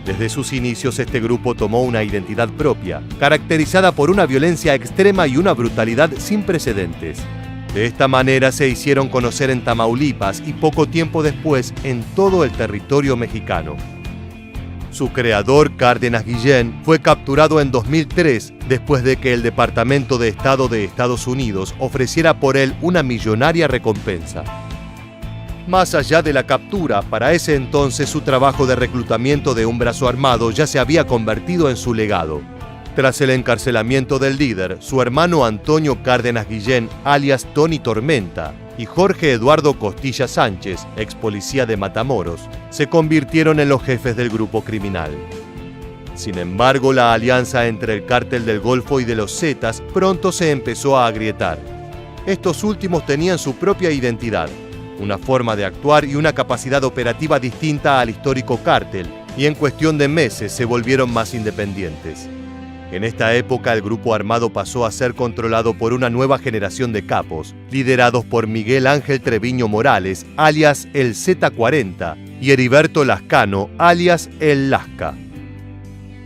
Desde sus inicios este grupo tomó una identidad propia, caracterizada por una violencia extrema y una brutalidad sin precedentes. De esta manera se hicieron conocer en Tamaulipas y poco tiempo después en todo el territorio mexicano. Su creador, Cárdenas Guillén, fue capturado en 2003 después de que el Departamento de Estado de Estados Unidos ofreciera por él una millonaria recompensa. Más allá de la captura, para ese entonces su trabajo de reclutamiento de un brazo armado ya se había convertido en su legado. Tras el encarcelamiento del líder, su hermano Antonio Cárdenas Guillén, alias Tony Tormenta, y Jorge Eduardo Costilla Sánchez, ex policía de Matamoros, se convirtieron en los jefes del grupo criminal. Sin embargo, la alianza entre el Cártel del Golfo y de los Zetas pronto se empezó a agrietar. Estos últimos tenían su propia identidad, una forma de actuar y una capacidad operativa distinta al histórico cártel, y en cuestión de meses se volvieron más independientes. En esta época el grupo armado pasó a ser controlado por una nueva generación de capos, liderados por Miguel Ángel Treviño Morales, alias el Z40, y Heriberto Lascano, alias el Lasca.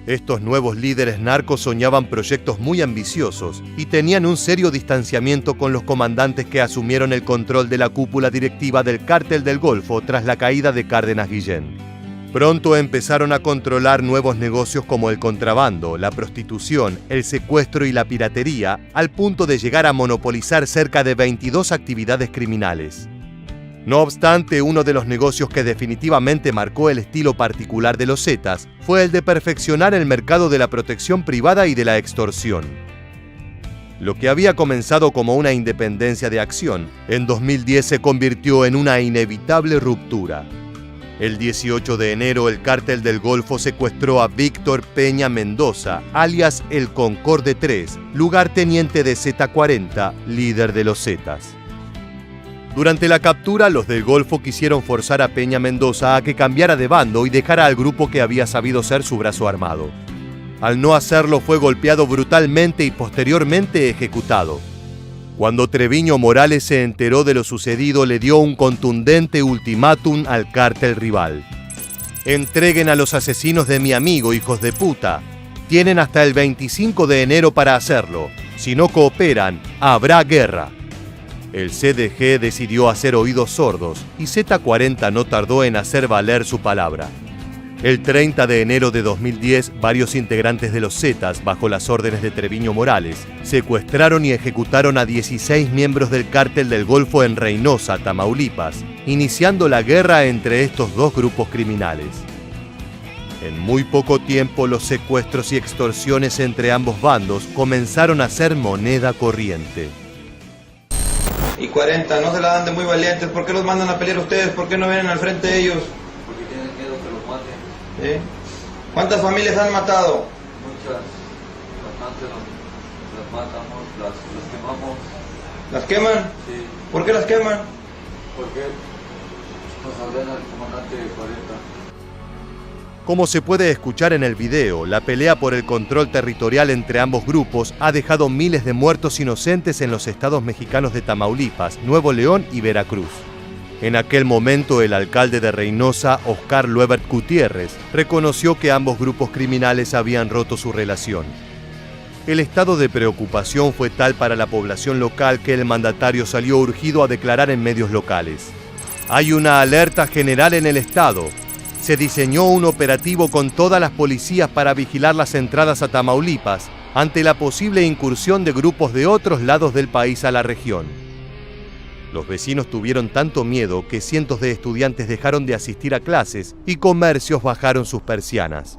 Estos nuevos líderes narcos soñaban proyectos muy ambiciosos y tenían un serio distanciamiento con los comandantes que asumieron el control de la cúpula directiva del Cártel del Golfo tras la caída de Cárdenas Guillén. Pronto empezaron a controlar nuevos negocios como el contrabando, la prostitución, el secuestro y la piratería, al punto de llegar a monopolizar cerca de 22 actividades criminales. No obstante, uno de los negocios que definitivamente marcó el estilo particular de los Zetas fue el de perfeccionar el mercado de la protección privada y de la extorsión. Lo que había comenzado como una independencia de acción, en 2010 se convirtió en una inevitable ruptura. El 18 de enero, el Cártel del Golfo secuestró a Víctor Peña Mendoza, alias el Concorde 3, lugarteniente de Z40, líder de los Zetas. Durante la captura, los del Golfo quisieron forzar a Peña Mendoza a que cambiara de bando y dejara al grupo que había sabido ser su brazo armado. Al no hacerlo, fue golpeado brutalmente y posteriormente ejecutado. Cuando Treviño Morales se enteró de lo sucedido, le dio un contundente ultimátum al cártel rival. Entreguen a los asesinos de mi amigo, hijos de puta. Tienen hasta el 25 de enero para hacerlo. Si no cooperan, habrá guerra. El CDG decidió hacer oídos sordos y Z40 no tardó en hacer valer su palabra. El 30 de enero de 2010, varios integrantes de los Zetas, bajo las órdenes de Treviño Morales, secuestraron y ejecutaron a 16 miembros del Cártel del Golfo en Reynosa, Tamaulipas, iniciando la guerra entre estos dos grupos criminales. En muy poco tiempo, los secuestros y extorsiones entre ambos bandos comenzaron a ser moneda corriente. Y 40, no se la dan de muy valientes. ¿Por qué los mandan a pelear ustedes? ¿Por qué no vienen al frente de ellos? Porque tienen miedo que los maten. ¿Sí? ¿Cuántas familias han matado? Muchas. Bastantes las matamos, las quemamos. ¿Las queman? Sí. ¿Por qué las queman? ¿Por qué nos ordena el comandante 40? Como se puede escuchar en el video, la pelea por el control territorial entre ambos grupos ha dejado miles de muertos inocentes en los estados mexicanos de Tamaulipas, Nuevo León y Veracruz. En aquel momento, el alcalde de Reynosa, Oscar Luebert Gutiérrez, reconoció que ambos grupos criminales habían roto su relación. El estado de preocupación fue tal para la población local que el mandatario salió urgido a declarar en medios locales: "Hay una alerta general en el estado. Se diseñó un operativo con todas las policías para vigilar las entradas a Tamaulipas ante la posible incursión de grupos de otros lados del país a la región". Los vecinos tuvieron tanto miedo que cientos de estudiantes dejaron de asistir a clases y comercios bajaron sus persianas.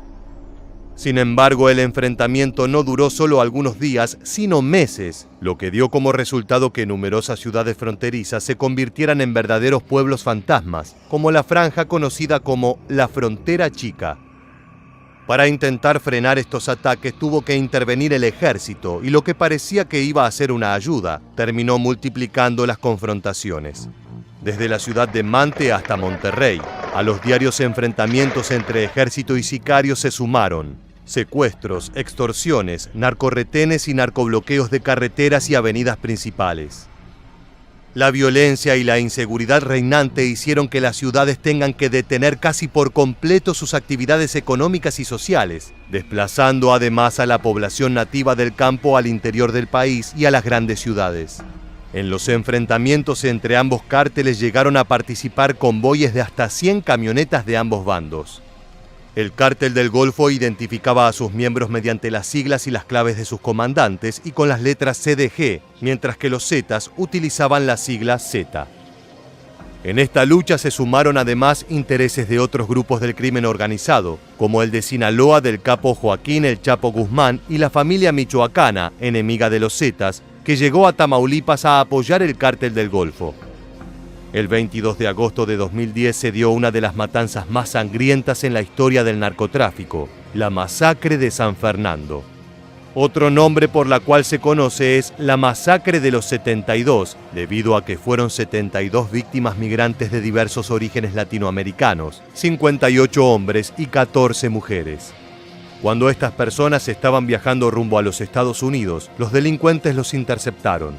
Sin embargo, el enfrentamiento no duró solo algunos días, sino meses, lo que dio como resultado que numerosas ciudades fronterizas se convirtieran en verdaderos pueblos fantasmas, como la franja conocida como la Frontera Chica. Para intentar frenar estos ataques tuvo que intervenir el ejército, y lo que parecía que iba a ser una ayuda, terminó multiplicando las confrontaciones. Desde la ciudad de Mante hasta Monterrey, a los diarios enfrentamientos entre ejército y sicarios se sumaron secuestros, extorsiones, narcorretenes y narcobloqueos de carreteras y avenidas principales. La violencia y la inseguridad reinante hicieron que las ciudades tengan que detener casi por completo sus actividades económicas y sociales, desplazando además a la población nativa del campo al interior del país y a las grandes ciudades. En los enfrentamientos entre ambos cárteles llegaron a participar convoyes de hasta 100 camionetas de ambos bandos. El cártel del Golfo identificaba a sus miembros mediante las siglas y las claves de sus comandantes y con las letras CDG, mientras que los Zetas utilizaban la sigla Z. En esta lucha se sumaron además intereses de otros grupos del crimen organizado, como el de Sinaloa del capo Joaquín El Chapo Guzmán y la familia michoacana, enemiga de los Zetas, que llegó a Tamaulipas a apoyar el cártel del Golfo. El 22 de agosto de 2010 se dio una de las matanzas más sangrientas en la historia del narcotráfico, la masacre de San Fernando. Otro nombre por la cual se conoce es la masacre de los 72, debido a que fueron 72 víctimas migrantes de diversos orígenes latinoamericanos, 58 hombres y 14 mujeres. Cuando estas personas estaban viajando rumbo a los Estados Unidos, los delincuentes los interceptaron.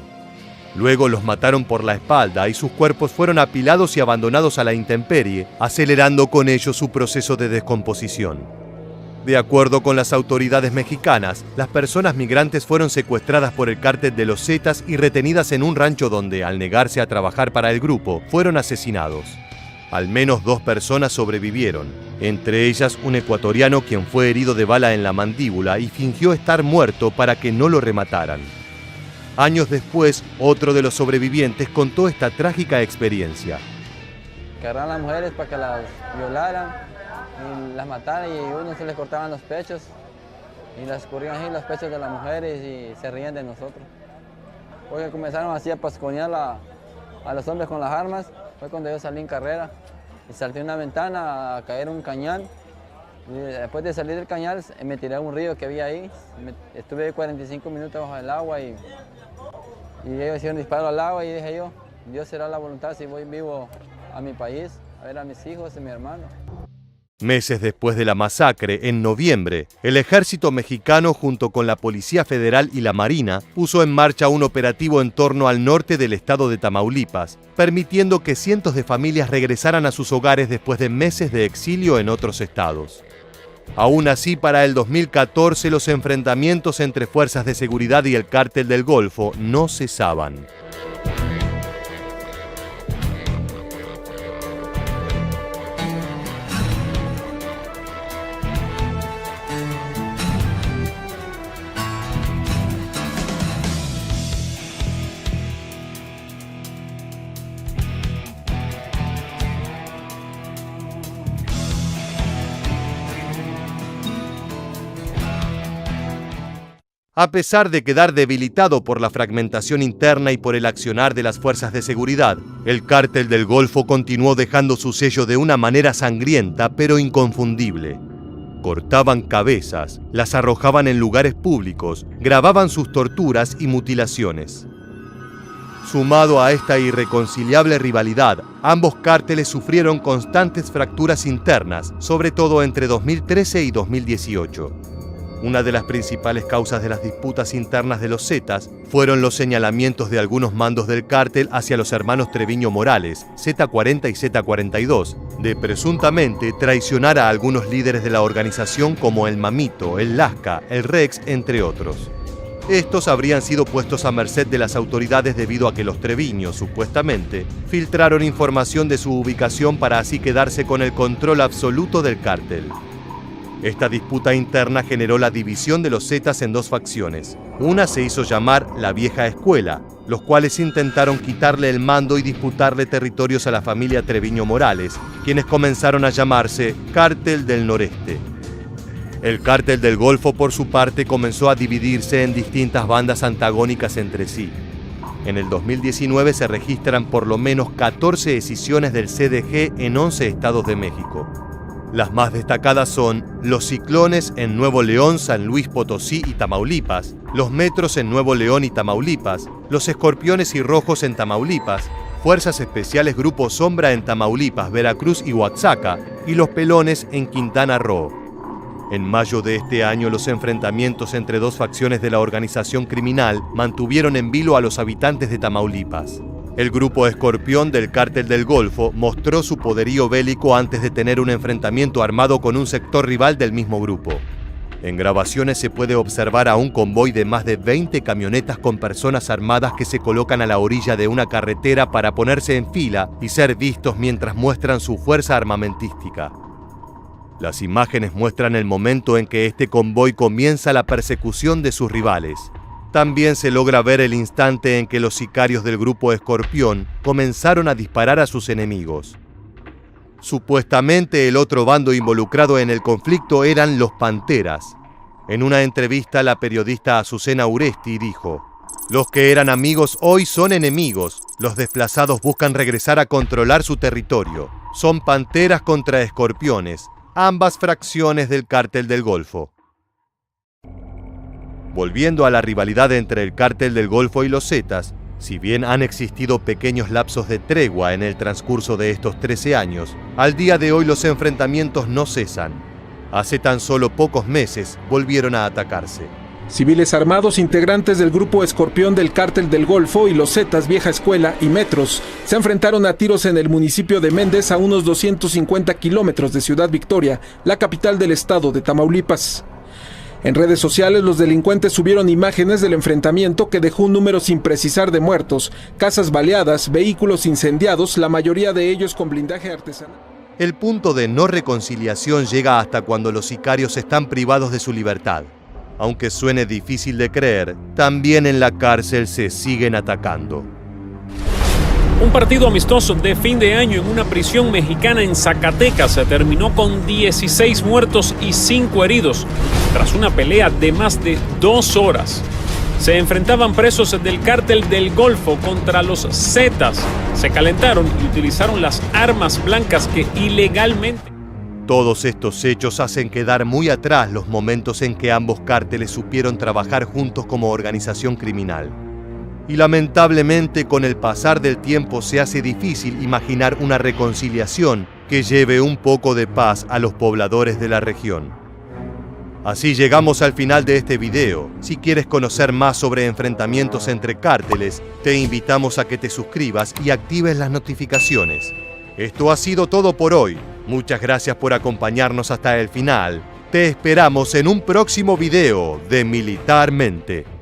Luego los mataron por la espalda y sus cuerpos fueron apilados y abandonados a la intemperie, acelerando con ello su proceso de descomposición. De acuerdo con las autoridades mexicanas, las personas migrantes fueron secuestradas por el cártel de los Zetas y retenidas en un rancho donde, al negarse a trabajar para el grupo, fueron asesinados. Al menos 2 personas sobrevivieron, entre ellas un ecuatoriano quien fue herido de bala en la mandíbula y fingió estar muerto para que no lo remataran. Años después, otro de los sobrevivientes contó esta trágica experiencia. Que agarraron a las mujeres para que las violaran y las mataran, y a uno se les cortaban los pechos y las escurrían así los pechos de las mujeres y se rían de nosotros. Porque comenzaron así a pasconear a los hombres con las armas. Fue cuando yo salí en carrera y salté una ventana a caer un cañal. Y después de salir del cañal me tiré a un río que había ahí. Estuve 45 minutos bajo el agua y ellos hicieron disparo al agua y dije yo, Dios será la voluntad si voy vivo a mi país, a ver a mis hijos y a mi hermano. Meses después de la masacre, en noviembre, el ejército mexicano junto con la Policía Federal y la Marina puso en marcha un operativo en torno al norte del estado de Tamaulipas, permitiendo que cientos de familias regresaran a sus hogares después de meses de exilio en otros estados. Aún así, para el 2014 los enfrentamientos entre fuerzas de seguridad y el cártel del Golfo no cesaban. A pesar de quedar debilitado por la fragmentación interna y por el accionar de las fuerzas de seguridad, el cártel del Golfo continuó dejando su sello de una manera sangrienta pero inconfundible. Cortaban cabezas, las arrojaban en lugares públicos, grababan sus torturas y mutilaciones. Sumado a esta irreconciliable rivalidad, ambos cárteles sufrieron constantes fracturas internas, sobre todo entre 2013 y 2018. Una de las principales causas de las disputas internas de los Zetas fueron los señalamientos de algunos mandos del cártel hacia los hermanos Treviño Morales, Z40 y Z42, de presuntamente traicionar a algunos líderes de la organización como el Mamito, el Lasca, el Rex, entre otros. Estos habrían sido puestos a merced de las autoridades debido a que los Treviño, supuestamente, filtraron información de su ubicación para así quedarse con el control absoluto del cártel. Esta disputa interna generó la división de los Zetas en dos facciones. Una se hizo llamar la Vieja Escuela, los cuales intentaron quitarle el mando y disputarle territorios a la familia Treviño Morales, quienes comenzaron a llamarse Cártel del Noreste. El Cártel del Golfo, por su parte, comenzó a dividirse en distintas bandas antagónicas entre sí. En el 2019 se registran por lo menos 14 escisiones del CDG en 11 estados de México. Las más destacadas son los Ciclones en Nuevo León, San Luis Potosí y Tamaulipas, los Metros en Nuevo León y Tamaulipas, los Escorpiones y Rojos en Tamaulipas, Fuerzas Especiales Grupo Sombra en Tamaulipas, Veracruz y Oaxaca, y los Pelones en Quintana Roo. En mayo de este año, los enfrentamientos entre dos facciones de la organización criminal mantuvieron en vilo a los habitantes de Tamaulipas. El grupo Escorpión del Cártel del Golfo mostró su poderío bélico antes de tener un enfrentamiento armado con un sector rival del mismo grupo. En grabaciones se puede observar a un convoy de más de 20 camionetas con personas armadas que se colocan a la orilla de una carretera para ponerse en fila y ser vistos mientras muestran su fuerza armamentística. Las imágenes muestran el momento en que este convoy comienza la persecución de sus rivales. También se logra ver el instante en que los sicarios del grupo Escorpión comenzaron a disparar a sus enemigos. Supuestamente el otro bando involucrado en el conflicto eran los Panteras. En una entrevista, la periodista Azucena Uresti dijo: "Los que eran amigos hoy son enemigos. Los desplazados buscan regresar a controlar su territorio. Son Panteras contra Escorpiones, ambas fracciones del Cártel del Golfo". Volviendo a la rivalidad entre el Cártel del Golfo y los Zetas, si bien han existido pequeños lapsos de tregua en el transcurso de estos 13 años, al día de hoy los enfrentamientos no cesan. Hace tan solo pocos meses volvieron a atacarse. Civiles armados integrantes del grupo Escorpión del Cártel del Golfo y los Zetas Vieja Escuela y Metros se enfrentaron a tiros en el municipio de Méndez, a unos 250 kilómetros de Ciudad Victoria, la capital del estado de Tamaulipas. En redes sociales, los delincuentes subieron imágenes del enfrentamiento que dejó un número sin precisar de muertos, casas baleadas, vehículos incendiados, la mayoría de ellos con blindaje artesanal. El punto de no reconciliación llega hasta cuando los sicarios están privados de su libertad. Aunque suene difícil de creer, también en la cárcel se siguen atacando. Un partido amistoso de fin de año en una prisión mexicana en Zacatecas se terminó con 16 muertos y 5 heridos, tras una pelea de más de 2 horas. Se enfrentaban presos del Cártel del Golfo contra los Zetas. Se calentaron y utilizaron las armas blancas que ilegalmente... Todos estos hechos hacen quedar muy atrás los momentos en que ambos cárteles supieron trabajar juntos como organización criminal. Y lamentablemente, con el pasar del tiempo se hace difícil imaginar una reconciliación que lleve un poco de paz a los pobladores de la región. Así llegamos al final de este video. Si quieres conocer más sobre enfrentamientos entre cárteles, te invitamos a que te suscribas y actives las notificaciones. Esto ha sido todo por hoy. Muchas gracias por acompañarnos hasta el final. Te esperamos en un próximo video de Militarmente.